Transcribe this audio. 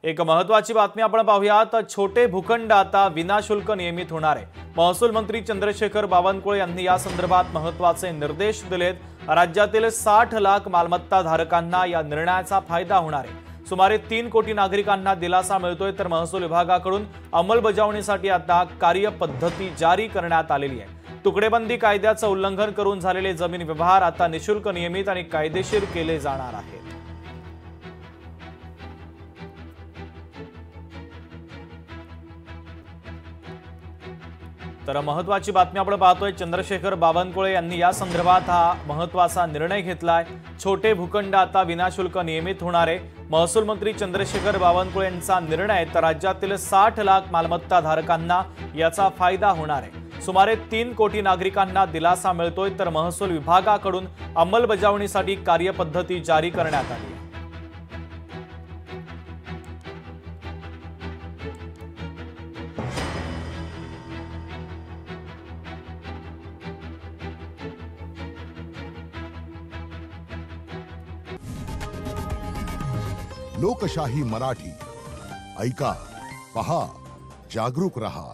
एक महत्त्वाची बातमी आपण पाहूयात। छोटे भूखंड आता विनाशुल्क नियमित होणार आहे। महसूल मंत्री चंद्रशेखर बावनकुळे यांनी या संदर्भात महत्त्वाचे निर्देश दिलेत। राज्यातील 60 लाख मालमत्ता धारकांना या निर्णयाचा फायदा होणार आहे। सुमारे 3 कोटी नागरिकांना दिलासा मिळतोय, तर महसूल विभागाकडून अंमलबजावणीसाठी आता कार्यपद्धती जारी करण्यात आलेली आहे। तुकडेबंदी कायद्याचं उल्लंघन करून झालेले जमीन व्यवहार आता निशुल्क नियमित आणि कायदेशीर केले जाणार आहेत। तर महत्त्वाची बातमी आपण पाहतोय, चंद्रशेखर बावनकुळे यांनी या संदर्भात हा महत्त्वाचा निर्णय घेतलाय। छोटे भूखंड आता विनाशुल्क नियमित होणार आहे। महसूल मंत्री चंद्रशेखर बावनकुळे यांचा निर्णय तर राज्यातील 60 लाख मालमत्ता धारकांना याचा फायदा होणार आहे। सुमारे 3 कोटी नागरिकांना दिलासा मिळतोय, तर महसूल विभागाकडून अंमलबजावणीसाठी कार्यपद्धती जारी करण्यात आली आहे। लोकशाही मराठी ऐका, पहा, जागरूक रहा।